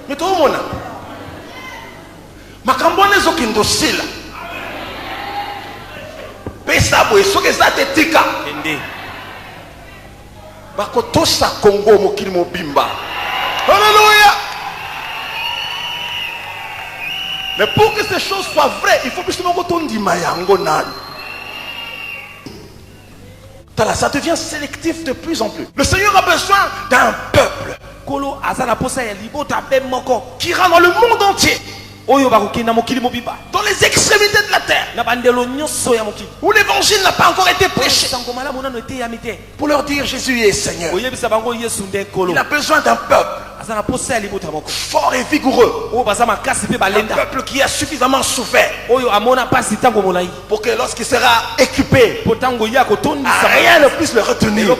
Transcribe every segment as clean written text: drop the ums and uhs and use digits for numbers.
Mais tout le monde. Ma cambone zo kindo sila. Pesa boy so que ça te tika. Bako tosa Congo mokili mobimba. Alléluia. Mais pour que ces choses soient vraies, il faut que justement qu'on dise mayango nan. Ça devient sélectif de plus en plus. Le Seigneur a besoin d'un peuple qui rentre dans le monde entier, dans les extrémités de la terre, où l'évangile n'a pas encore été prêché, pour leur dire Jésus est Seigneur. Il a besoin d'un peuple fort et vigoureux, un peuple qui a suffisamment souffert pour que lorsqu'il sera équipé, rien ne puisse le retenir.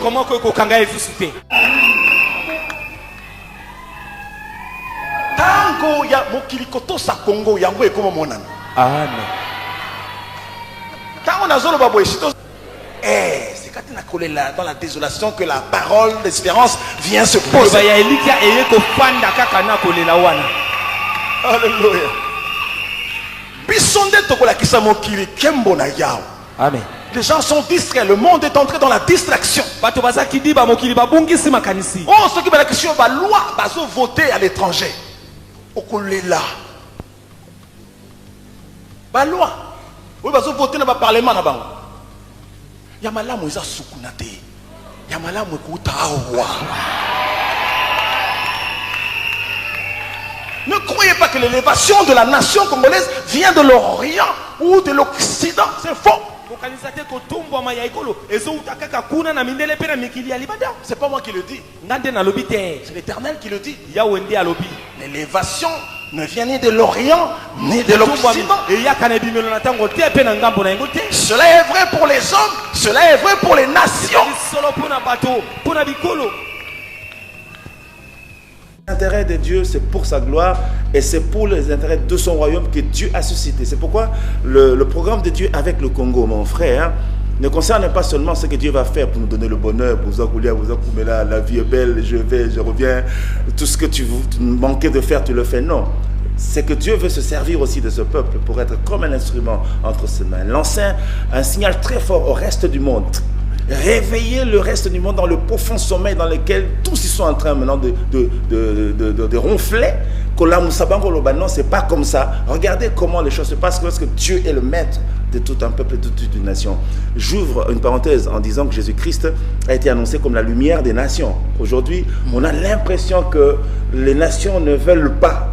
Tango ya mokili kotosa Congo yango ekoma monana. Amen. Tango nazolo baboye sito. C'est quand on a collé là dans la désolation que la parole d'espérance vient se poser. Alléluia. Bisonde tokola kisa mokili kembo na yao. Amen. Les gens sont distraits, le monde est entré dans la distraction. Oh, ceux qui veulent la question, la loi, ils ont voté à l'étranger. Okolela. La loi. Oui, ils ont voté dans le parlement. Yamalamu isa sukunate. Yamalamu ekuta awa. Ne croyez pas que l'élévation de la nation congolaise vient de l'Orient ou de l'Occident. C'est faux. C'est pas moi qui le dis. C'est l'Éternel qui le dit. L'élévation ne vient ni de l'Orient ni de l'Occident. Cela est vrai pour les hommes, cela est vrai pour les nations. L'intérêt de Dieu, c'est pour sa gloire et c'est pour les intérêts de son royaume que Dieu a suscité. C'est pourquoi le programme de Dieu avec le Congo, mon frère, ne concerne pas seulement ce que Dieu va faire pour nous donner le bonheur, pour vous là, la vie est belle, je vais, je reviens, tout ce que tu manquais de faire, tu le fais. Non. C'est que Dieu veut se servir aussi de ce peuple pour être comme un instrument entre ses mains. Lancer un signal très fort au reste du monde. Réveiller le reste du monde dans le profond sommeil dans lequel tous ils sont en train maintenant de ronfler. Non, c'est pas comme ça. Regardez comment les choses se passent lorsque Dieu est le maître de tout un peuple et de toute une nation. J'ouvre une parenthèse en disant que Jésus-Christ a été annoncé comme la lumière des nations. Aujourd'hui, on a l'impression que les nations ne veulent pas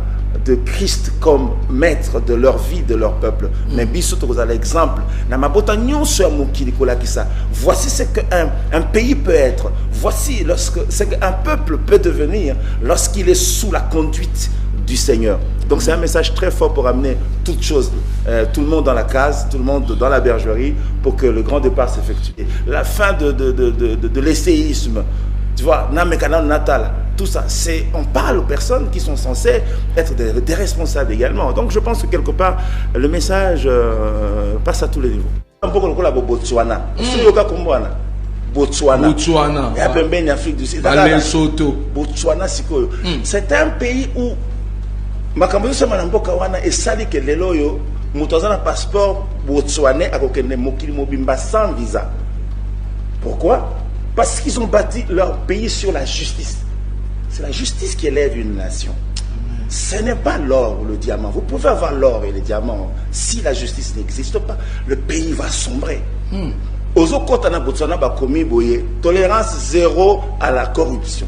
de Christ comme maître de leur vie, de leur peuple. Mais biso vous avez l'exemple. Voici ce qu'un pays peut être. Voici ce qu'un peuple peut devenir lorsqu'il est sous la conduite du Seigneur. Donc c'est un message très fort pour amener toutes choses, tout le monde dans la case, tout le monde dans la bergerie, pour que le grand départ s'effectue. La fin de l'essayisme, tu vois, Natal, tout ça, on parle aux personnes qui sont censées être des responsables également. Donc je pense que quelque part, le message passe à tous les niveaux. Un peu comme la Botswana. Botswana. Et à Pembeni, Afrique du Sud. Botswana, c'est un pays où makambo yose manamboka wana esali ke lelo yo mutu aza na passeport botswanais akokende mokili mobimba sans visa. Pourquoi? Parce qu'ils ont bâti leur pays sur la justice. C'est la justice qui élève une nation. Ce n'est pas l'or ou le diamant. Vous pouvez avoir l'or et le diamant. Si la justice n'existe pas, le pays va sombrer. Ozokota Botswana bakomi boye, tolérance zéro à la corruption.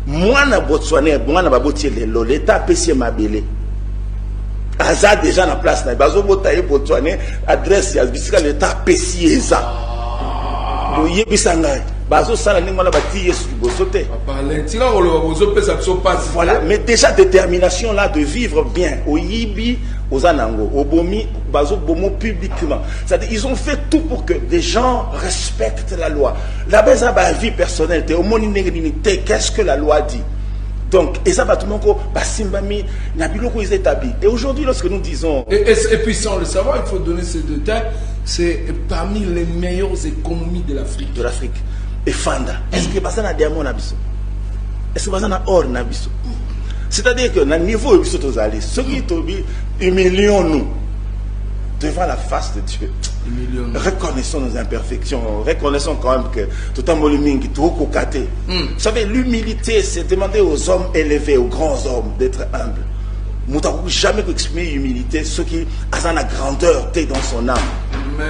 Moi na Botswana, moi na baboti lelo, l'État pesi mabele. Aza déjà na place na bazo botaye Botswana, adresse ya bisika l'État pesi eza. Boye bisanga. Voilà, mais déjà détermination là de vivre bien au Yibi, aux Anango, au Bomi, Bazo Bomo publiquement. C'est-à-dire ils ont fait tout pour que des gens respectent la loi. La base à la vie personnelle, qu'est-ce que la loi dit? Donc, et ça va tout le monde basimbami, nabiloko ils établis. Et aujourd'hui, lorsque nous disons. Et puis sans le savoir, il faut donner ces détails. C'est parmi les meilleures économies de l'Afrique. De l'Afrique. Et Fanda. Est-ce que ça a diamant nabiso? Est-ce que ça a or nabiso? C'est-à-dire que dans le niveau où nous allons, ceux qui humilions-nous devant la face de Dieu. Reconnaissons nos imperfections, reconnaissons quand même que tout un volume qui tout cocaté. Vous savez, l'humilité, c'est demander aux hommes élevés, aux grands hommes, d'être humbles. Nous n'avons jamais exprimer l'humilité, ceux qui ont la grandeur dans son âme.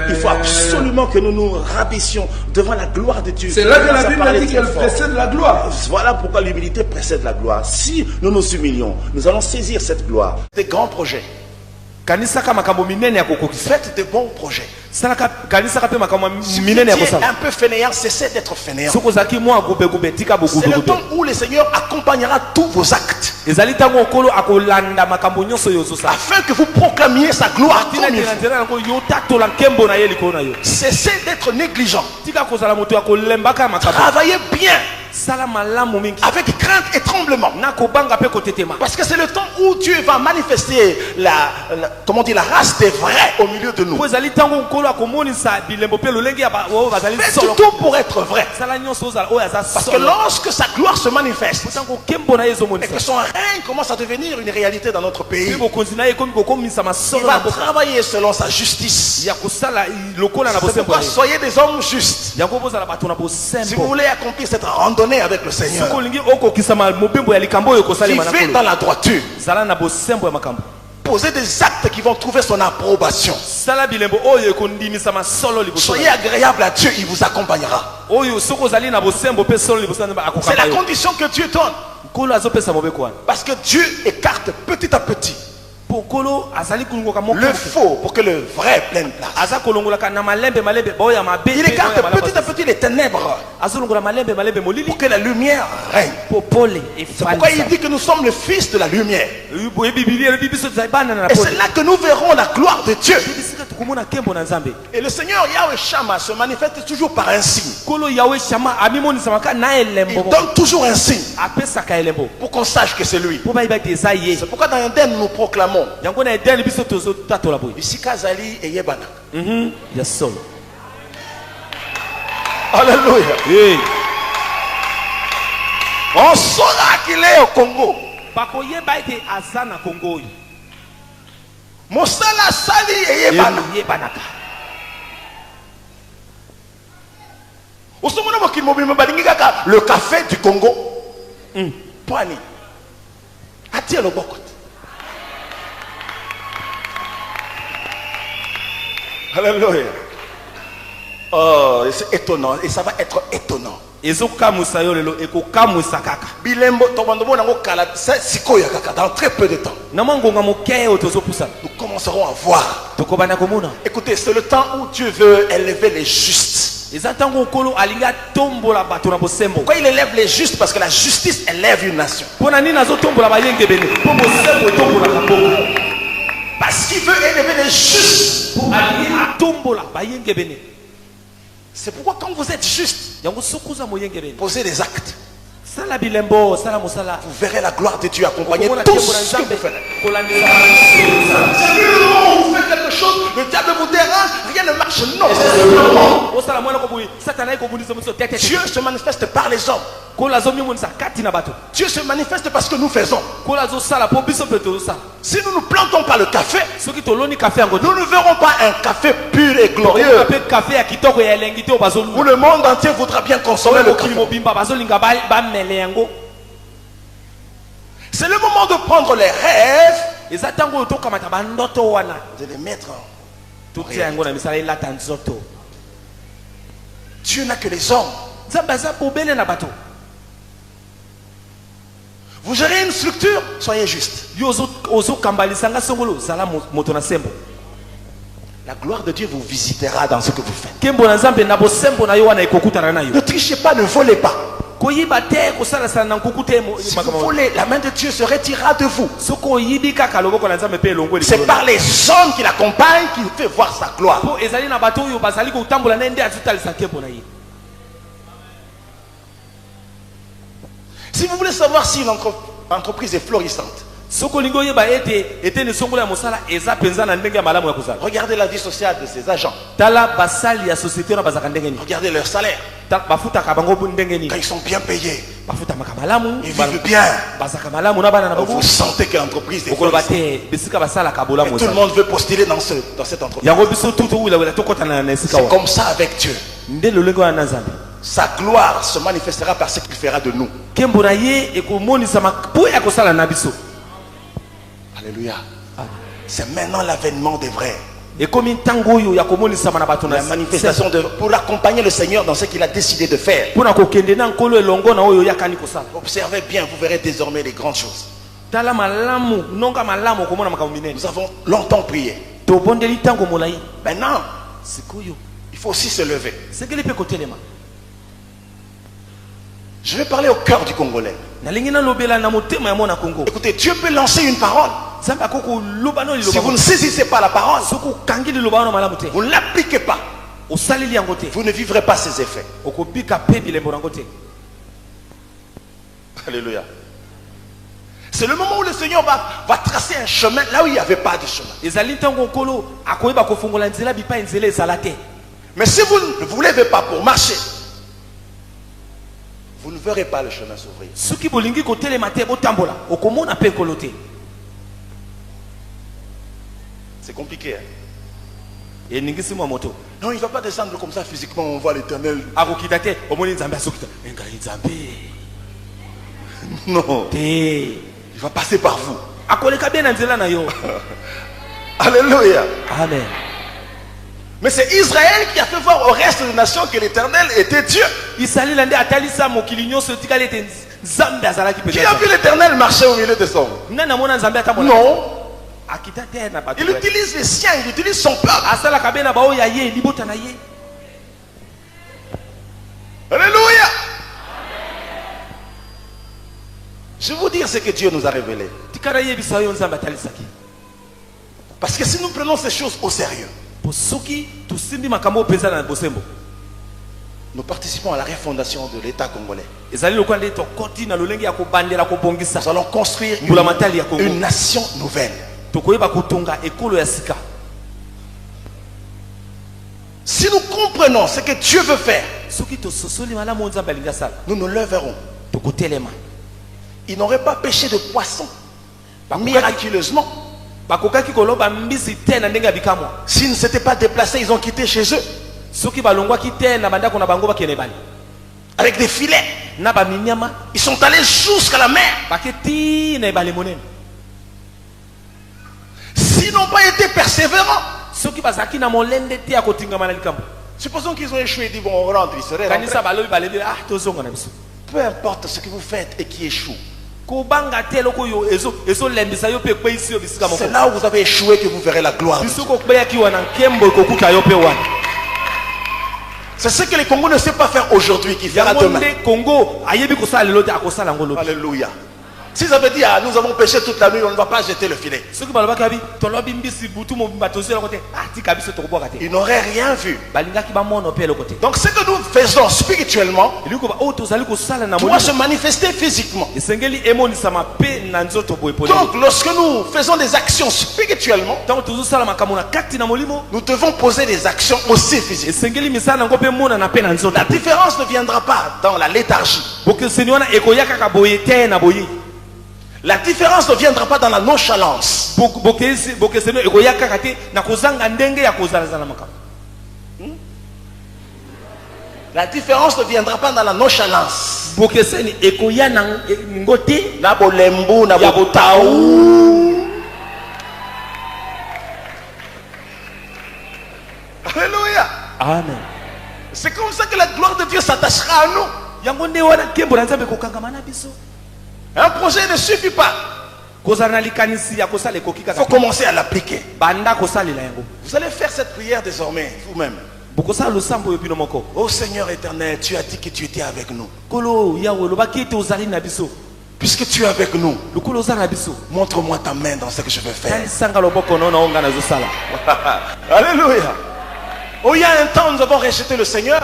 Il faut absolument que nous nous rabaissions devant la gloire de Dieu. C'est là que la Bible dit qu'elle précède la gloire. Voilà pourquoi l'humilité précède la gloire. Si nous nous humilions, nous allons saisir cette gloire. Des grands projets. Faites de bons projets. Si vous êtes un peu fainéant, cessez d'être fainéant. C'est le temps où le Seigneur accompagnera tous vos actes. Afin que vous proclamiez sa gloire. Cessez d'être négligent. Travaillez bien. Avec crainte et tremblement. Parce que c'est le temps où Dieu va manifester la race des vrais au milieu de nous. Faites tout pour être vrai. Parce que lorsque sa gloire se manifeste et que son règne commence à devenir une réalité dans notre pays, il va travailler selon sa justice. C'est pourquoi soyez des hommes justes. Si vous voulez accomplir cette randonnée avec le Seigneur, vivez dans la droiture. Posez des actes qui vont trouver son approbation. Soyez agréable à Dieu, il vous accompagnera. C'est la condition que Dieu donne. Parce que Dieu écarte petit à petit le faux pour que le vrai prenne place. Il écarte petit à petit les ténèbres pour que la lumière règne. C'est pourquoi il dit que nous sommes le fils de la lumière. Et c'est là que nous verrons la gloire de Dieu. Et le Seigneur Yahweh Shammah se manifeste toujours par un signe. Il donne toujours un signe pour qu'on sache que c'est lui. C'est pourquoi dans l'Éden nous proclamons ici Kazali et Yebana. Alléluia. On saura qu'il est au Congo. Mosala Sali et Yebana. Le café du Congo. Poani. Attire le bokot. Alléluia. Oh, c'est étonnant. Et ça va être étonnant. Bilembo, dans très peu de temps, nous commencerons à voir. Écoutez, c'est le temps où Dieu veut élever les justes. Pourquoi il élève les justes? Parce que la justice élève une nation. Parce qu'il veut élever les justes. C'est pourquoi quand vous êtes juste, posez des actes. Vous verrez la gloire de Dieu accompagner tout ce que vous faites. Vous faites quelque chose, le diable vous dérange, rien ne marche. Non. Dieu se manifeste par les hommes. Dieu se manifeste parce que nous faisons. Si nous ne plantons pas le café, nous ne verrons pas un café pur et glorieux où le monde entier voudra bien consommer le café. C'est le moment de prendre les rêves et de les mettre en réalité. Dieu n'a que les hommes. Vous gérez une structure, soyez juste. La gloire de Dieu vous visitera dans ce que vous faites. Ne trichez pas, ne volez pas. Si vous volez, la main de Dieu se retirera de vous. C'est par les hommes qui l'accompagnent qu'il fait voir sa gloire. Si vous voulez savoir si une entreprise est florissante, regardez la vie sociale de ses agents. Regardez leur salaire. Quand ils sont bien payés, ils vivent bien. Vous sentez que l'entreprise est forte. Et tout le monde veut postuler dans cette entreprise. C'est comme ça avec Dieu. Sa gloire se manifestera par ce qu'il fera de nous. Alléluia. C'est maintenant l'avènement des vrais. La manifestation pour accompagner le Seigneur dans ce qu'il a décidé de faire. Observez bien, vous verrez désormais les grandes choses. Nous avons longtemps prié. Maintenant, il faut aussi se lever. Je vais parler au cœur du Congolais. Écoutez, Dieu peut lancer une parole. Si vous ne saisissez pas la parole, vous ne l'appliquez pas, vous ne vivrez pas ses effets. Alléluia. C'est le moment où le Seigneur va tracer un chemin là où il n'y avait pas de chemin. Mais si vous ne vous levez pas pour marcher, vous ne verrez pas le chemin s'ouvrir. C'est compliqué. Hein? Non, il ne va pas descendre comme ça physiquement, on voit l'Éternel. Non. Il va passer par vous. Alléluia. Amen. Mais c'est Israël qui a fait voir au reste des nations que l'Éternel était Dieu. Qui a vu l'Éternel marcher au milieu des hommes? Non. Il utilise les siens, il utilise son peuple. Alléluia. Je vais vous dire ce que Dieu nous a révélé. Parce que si nous prenons ces choses au sérieux, nous participons à la refondation de l'État congolais. Nous allons construire une nation nouvelle. Si nous comprenons ce que Dieu veut faire, nous nous lèverons. Ils n'auraient pas pêché de poissons miraculeusement. S'ils ne s'étaient pas déplacés, ils ont quitté chez eux avec des filets. Ils sont allés jusqu'à la mer. S'ils n'ont pas été persévérants, supposons qu'ils ont échoué et dit bon, on rentre, ils seraient rentrés. Peu importe ce que vous faites et qui échoue, c'est là où vous avez échoué que vous verrez la gloire. C'est ce que les Congos ne savent pas faire aujourd'hui qui verra demain. Alléluia. S'ils avaient dit, nous avons pêché toute la nuit, on ne va pas jeter le filet, ils n'auraient rien vu. Donc ce que nous faisons spirituellement doit se manifester physiquement. Donc lorsque nous faisons des actions spirituellement, nous devons poser des actions aussi physiques. La différence ne viendra pas dans la léthargie. La différence ne viendra pas dans la nonchalance. La différence ne viendra pas dans la nonchalance. Alléluia. Amen. C'est comme ça que la gloire de Dieu s'attachera à nous. Un projet ne suffit pas. Il faut commencer à l'appliquer. Vous allez faire cette prière désormais vous-même. Oh Seigneur éternel, tu as dit que tu étais avec nous. Puisque tu es avec nous, montre-moi ta main dans ce que je veux faire. Alléluia. Oh, il y a un temps, nous avons rejeté le Seigneur.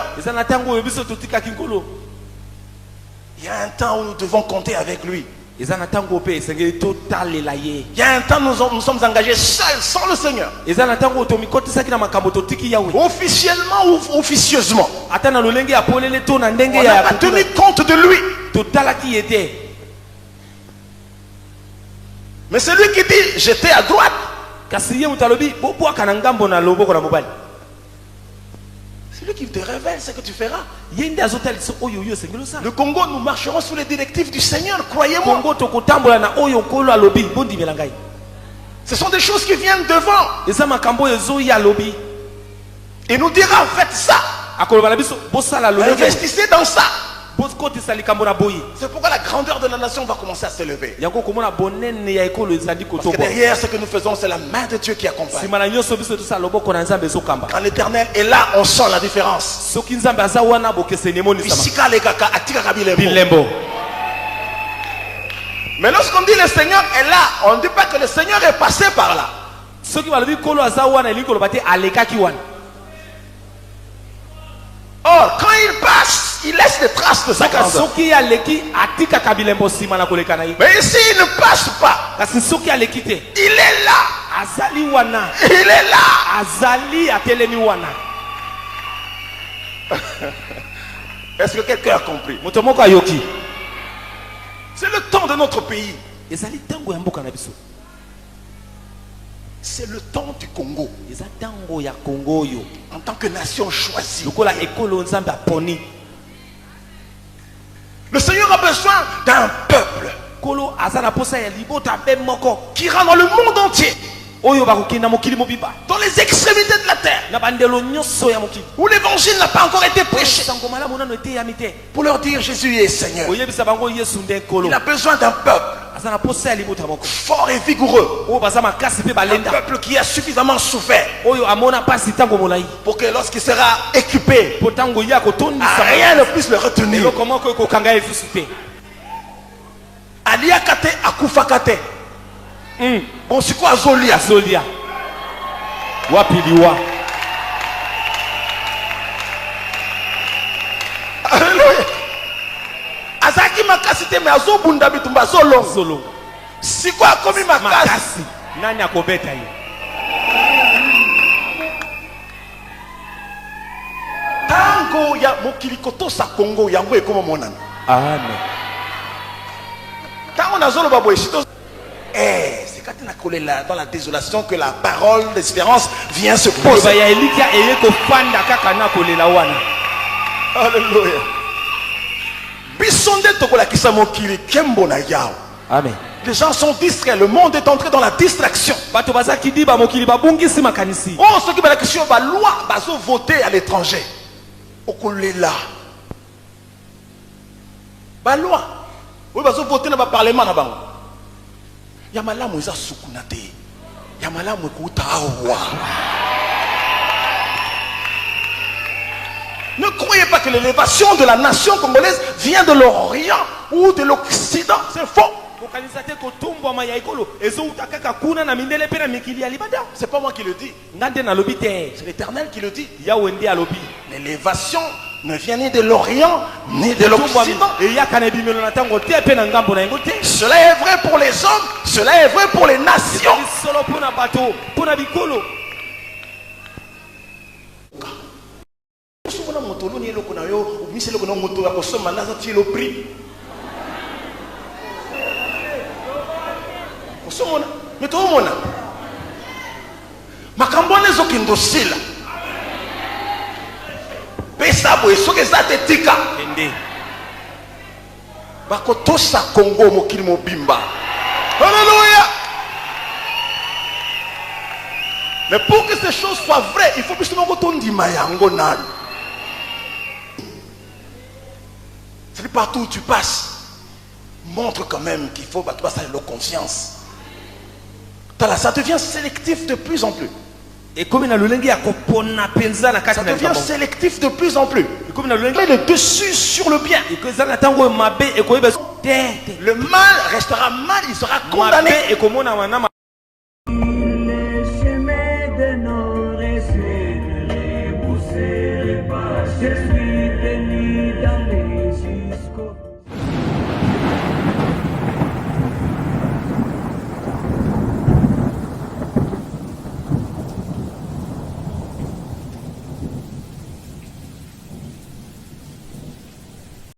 Il y a un temps où nous devons compter avec lui. Il y a un temps nous sommes engagés seuls, sans le Seigneur. Officiellement ou officieusement. On n'a pas tenu compte de lui. Mais c'est lui qui dit, j'étais à droite. C'est lui qui te révèle ce que tu feras. Le Congo, nous marcherons sous les directives du Seigneur, croyez-moi. Ce sont des choses qui viennent devant. Il nous dira, faites ça. Investissez dans ça. C'est pourquoi la grandeur de la nation va commencer à s'élever. Parce que derrière ce que nous faisons, c'est la main de Dieu qui accompagne. Quand l'Éternel est là, on sent la différence. Mais lorsqu'on dit le Seigneur est là, on ne dit pas que le Seigneur est passé par là. Or, quand il passe, il laisse des traces de sa grandeur. Mais ici, il ne passe pas. Il est là. Il est là. Est-ce que quelqu'un a compris? C'est le temps de notre pays. C'est le temps du Congo. En tant que nation choisie. Le Seigneur a besoin d'un peuple qui rend dans le monde entier, dans les extrémités de la terre, où l'évangile n'a pas encore été prêché, pour leur dire Jésus est Seigneur. Il a besoin d'un peuple fort et vigoureux, un peuple qui a suffisamment souffert pour que lorsqu'il sera équipé, rien ne puisse le retenir. Aliakate akufakate. On se quoi Zolia. Wapiliwa. Alléluia. Azaki makasite me azobunda bitumba solo. Si quoi komi makasi. Nani akobeta yi. Tango ya mokilikoto sa Congo yango ekoma monana. Amen. Tango nazolo babo esito. C'est quand on est dans la désolation que la parole d'espérance vient se poser. Alléluia. Amen. Les gens sont distraits, le monde est entré dans la distraction. Oh, ceux qui la question va loi, voter à l'étranger. Okolela. Ba loi. Oui, voter dans le parlement na bango. Yamalamu eza sukunate. Yamalamu kutawa. Ne croyez pas que l'élévation de la nation congolaise vient de l'Orient ou de l'Occident. C'est faux. C'est pas moi qui le dis. C'est l'Éternel qui le dit. L'élévation ne vient ni de l'Orient ni de l'Occident. Cela est vrai pour les hommes, cela est vrai pour les nations. Mais tout le monde makambone zokindo sila pesa boy soke za tetika ende bakotosa Congo mokili mobimba. Alléluia. Mais pour que ces choses soient vraies, il faut que justement que ndima yango nani. C'est partout où tu passes, montre quand même qu'il faut battre ça leur confiance. Ça devient sélectif de plus en plus. Ça devient sélectif de plus en plus. Met le dessus sur le bien. Le mal restera mal, il sera condamné.